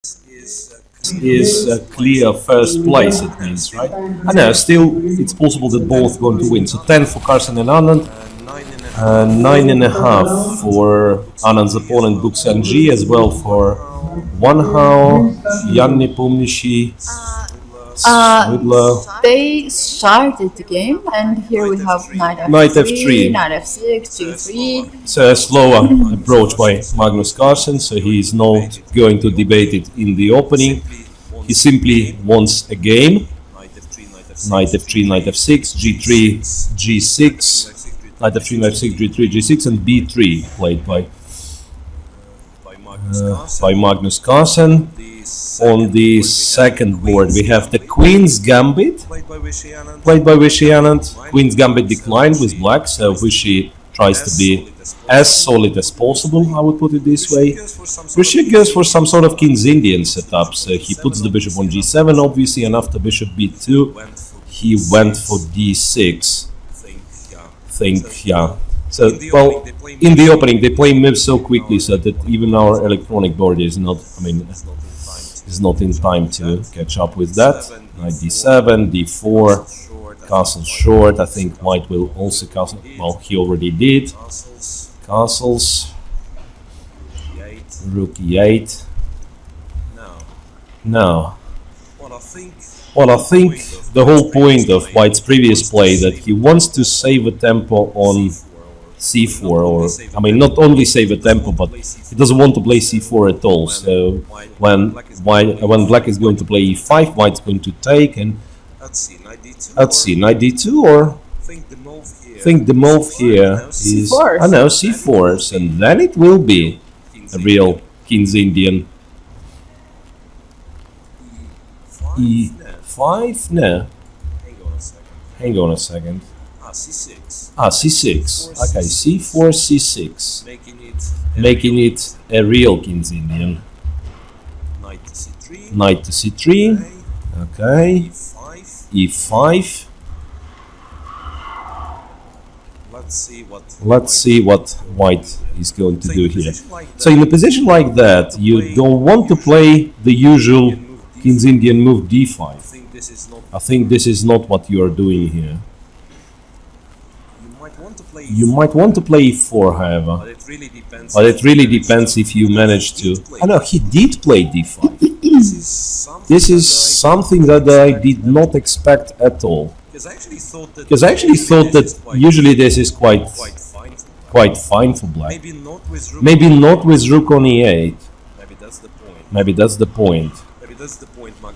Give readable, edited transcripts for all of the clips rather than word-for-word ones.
is a clear first place, it means, right? I know, still, it's possible that both going to win. So 10 for Carlsen and Anand, 9.5 for Anand's opponent Buxan G, as well for Wanhao, Jan Nepomniachtchi, Swidler. They started the game, and here we have Knight F3, knight f6, g3. So a slower approach by Magnus Carlsen, so he is not going to debate it in the opening. He simply wants a game. Knight F3, Knight F6, G3, G6, Knight F3, Knight F6, G3, G6, and B3 played by Magnus Carlsen. On the second board, we have the Queen's Gambit, played by Vishy Anand. Queen's Gambit declined with black, so Vishy tries to be as solid as possible, I would put it this way. Grischuk goes for some sort of King's Indian setup, so he puts the bishop on g7, obviously, and after bishop b2, he went for d6. Yeah. So, well, in the opening, they play moves so quickly so that even our electronic board is not, is not in time to catch up with that. Knight d7, d4, castle short. I think white will also castle. Well, he already did. Castles. Rook e8. Now. Well, I think the whole point of white's previous play that he wants to save a tempo on c4, or not only save a tempo, but he doesn't want to play c4 at all. So when black is going to play e5, white's going to take, and let's see, knight d2, or I think the move here is c4s, and then it will be a real King's Indian. E5? No. Hang on a second. C6. Okay, c4, c6. Making it a real King's Indian. Knight to c3. Okay. E5. Let's see what white is going to do here. So in a position like that, you don't want to play the usual King's Indian move d5. I think this is not what you are doing here. You might want to play e4, however, but it really depends if you manage to. I know he did play d5. This is something that I did not expect at all. Because I actually thought that usually this is quite fine for black. Maybe not with rook on e8. Maybe that's the point.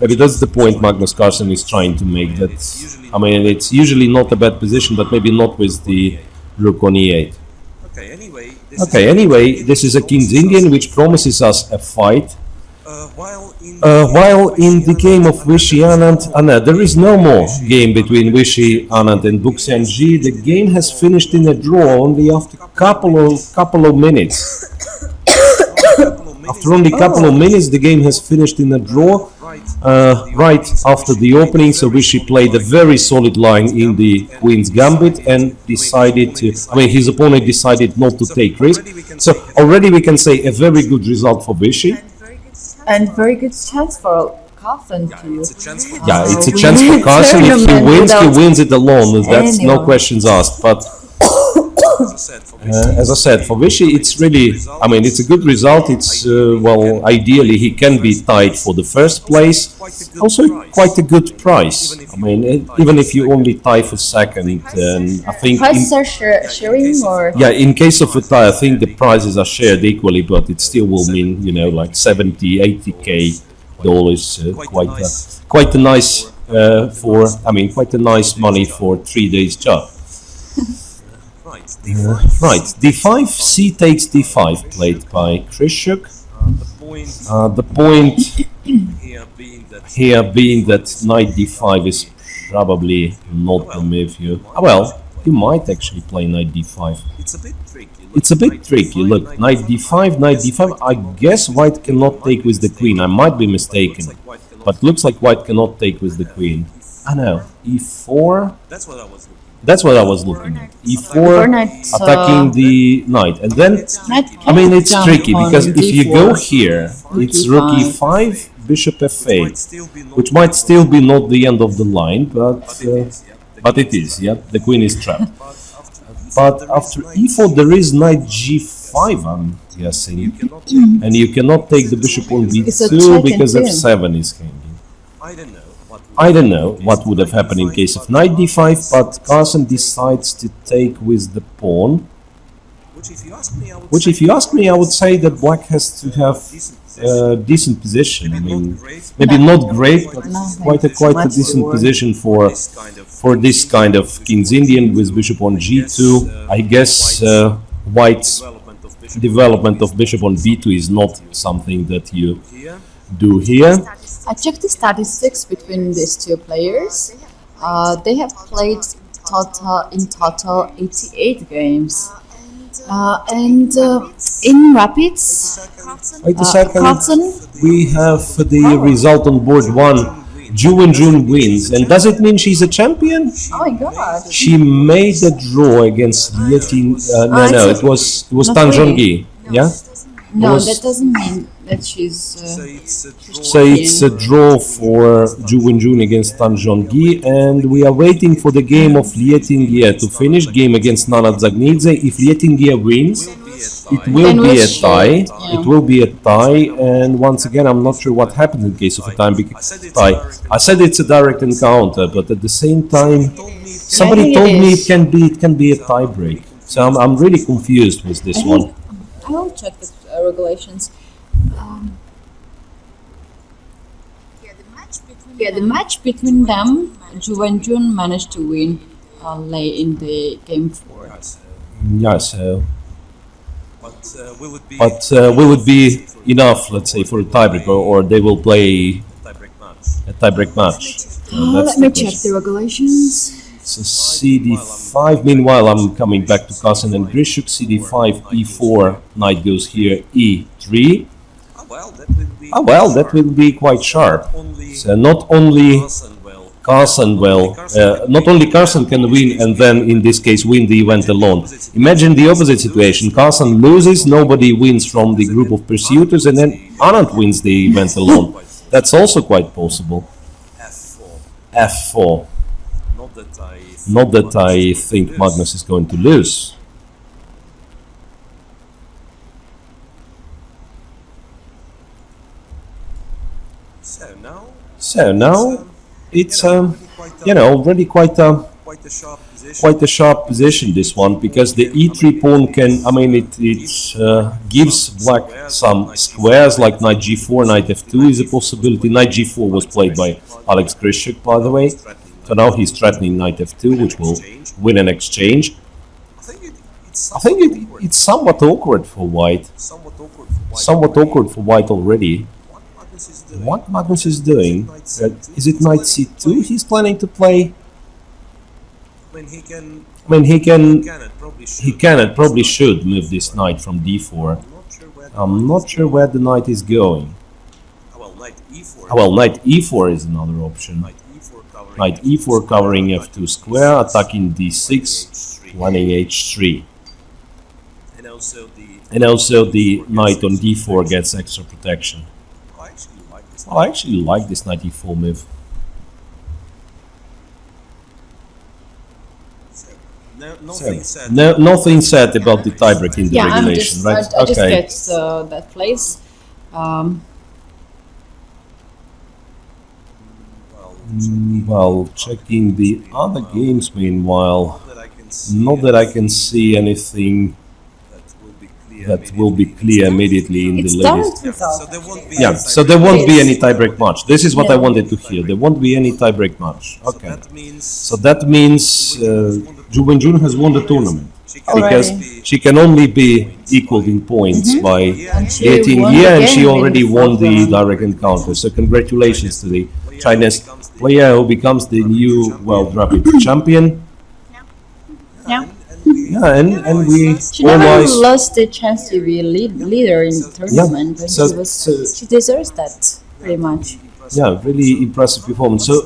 Maybe that's the point Magnus Carlsen is trying to make. That it's usually not a bad position, but maybe not with the rook on e8. Okay, anyway, this is a King's Indian which promises us a fight. While in the game of Vishy Anand, there is no more game between Vishy Anand and Buxan G. The game has finished in a draw only after a couple of minutes. After only a couple of minutes, the game has finished in a draw. Right after the opening, so Vishy played a very solid line in the Queen's Gambit and decided to. His opponent decided not to take risk. So already we can say a very good result for Vishy. And very good chance for Carlsen to. Yeah, it's a chance for Carlsen. If he wins it alone. That's no questions asked. But as I said, for Vishy, it's really, it's a good result. It's, ideally he can be tied for the first place. Also quite a good price. Even if you only tie for second, I think... Prices are sharing, or...? Yeah, in case of a tie, I think the prizes are shared equally, but it still will mean, like 70, 80k dollars. Quite a nice, quite a nice money for 3 days job. Right, d5, c takes d5, played by Grischuk. The point here being that knight d5 is probably not the move here. You might actually play knight d5. It's a bit tricky. Look, knight d5. I guess white cannot take with the queen. I might be mistaken, but looks like white cannot take with the queen. I know, e4. That's what I was looking at. Before E4 knight, attacking the knight, and then knight I mean can it's jump tricky on because if you go d4, here, it's rook rook e5, bishop f8, which might still be not the end of the line, but it is. Yeah, the queen is trapped. But after e4 there is knight g5, I'm guessing, and you cannot take the bishop on It's a b2 check because and f7 is hanging. I don't know what would have happened in case of knight d5, but Carlsen decides to take with the pawn. Which, if you ask me, I would say that black has to have a decent position. I mean, maybe not great, but quite a decent position for this kind of King's Indian with bishop on g2. I guess white's development of bishop on b2 is not something that you do here. I checked the statistics between these two players. They have played in total 88 games. And in rapids, Wait a second. Carlsen, We have the result on board 1. June wins. And does it mean she's a champion? oh my god, She made a draw against Lietin. No, it was Tan Zhongyi. Yeah? no, was- that doesn't mean that she's. So it's a draw for June against Tan Zhongyi, and we are waiting for the game of Lietingia to finish. Game against Nana Zagnidze. If Lietingia wins, it will Then be we'll a tie. shoot, yeah. It will be a tie, and once again, I'm not sure what happened in case of a tie. I said it's a direct encounter, but at the same time, somebody think told it me is. it can be a tie break. So I'm really confused with this one. I will check the regulations. Yeah, the match between them, June managed to win late in the game 4. Yeah, so. But will it be enough, let's say, for a tiebreak, or they will play a tiebreak match? So that's Let me the check question. the regulations. So CD5. Meanwhile, I'm coming back to Carlsen and Grischuk. CD5, E4. Knight goes here. E3. Ah, well, that will be quite sharp. So not only Carlsen can win, and then in this case win the event alone. Imagine the opposite situation. Carlsen loses, nobody wins from the group of pursuiters, and then Anand wins the event alone. That's also quite possible. F4. Not that I think Magnus is going to lose. So now it's already quite a sharp position, this one, because the e3 pawn can, I mean, it gives black some squares like knight g4, knight f2 is a possibility. Knight g4 was played by Alex Grischuk, by the way. So now he's threatening knight f2, which will win an exchange. I think it's somewhat awkward for white. Somewhat awkward for white already. What Magnus is doing? Is it knight c2 he's planning to play? I mean, he can and probably should move this knight from d4. I'm not sure where the knight is going. Well, knight e4 is another option. Knight e4 covering f2 square, attacking d6, running h3. And also the knight on d4 gets extra protection. Well, I actually like this knight e4 move. Nothing said about the tiebreak in the regulation, right? I just get that place. Well, checking the other games meanwhile, not that I can see anything that will be clear immediately in It's the direct latest. result. Yeah, so there won't be any tiebreak match. This is what I wanted to hear. There won't be any tiebreak match. Okay. So that means June has won the tournament. Because she can only be equaled in points by Lieting won Ye, the and she game in already the won fourth the round. direct encounter. So congratulations to the Chinese player who becomes the new World Rapid champion. Yeah. Yeah, and we She never always... lost the chance to be leader in the tournament, and So- she deserves that pretty much. Yeah, really impressive performance. So,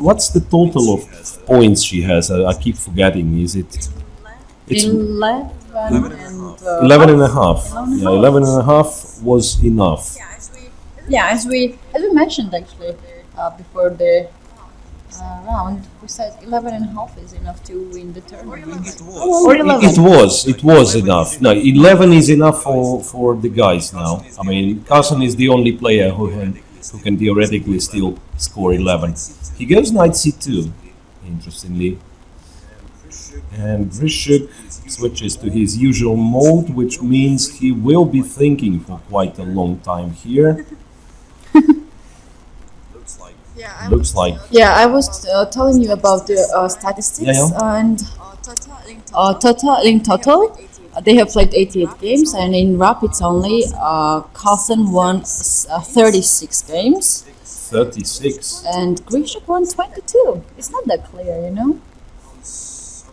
what's the total of points she has? I keep forgetting. Is it? It's 11 and 11 and a half. 11 and a Yeah, half. 11 and a half was enough. Yeah, as we mentioned actually before the round, we said 11 and a half is enough to win the tournament. Or 11. It was enough. No, 11 is enough for the guys now. I mean, Carlsen is the only player who can theoretically still score 11. He goes knight c2, interestingly. And Grischuk switches to his usual mode, which means he will be thinking for quite a long time here. Looks like. Yeah, I was telling you about the statistics Yeah. and in total, they have played 88 games, and in rapids only, Carlsen won 36 games, 36. and Grischuk won 22. It's not that clear, you know.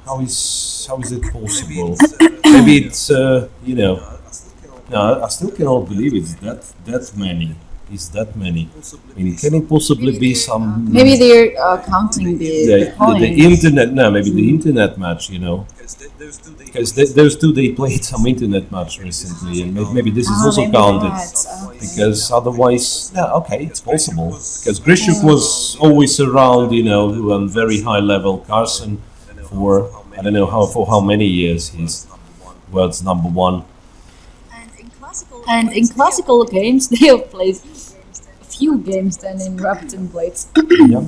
How is it possible? Maybe it's No, I still cannot believe it's that many. Is that many? I mean, can it possibly be some? Maybe they're counting the points. The internet? No, maybe the internet match. Because those two they played some internet match recently, and maybe this is also maybe counted. that. Because otherwise, yeah, okay, it's possible. Because Grischuk was always around, on very high level. Carlsen for I don't know for how many years he's world's number one. And in classical games, they have played few games than in rapid and blades. Yeah.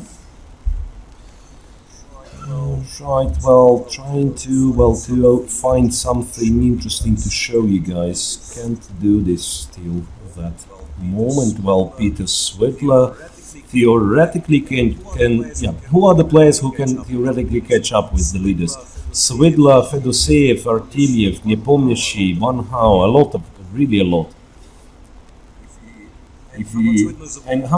Right. Well, trying to find something interesting to show you guys. Can't do this till that moment. Well, Peter Swidler theoretically can. Yeah. Who are the players who can theoretically catch up with the leaders? Swidler, Fedoseev, Artiliev, Nepomniachtchi, Van Hao. Really a lot. And how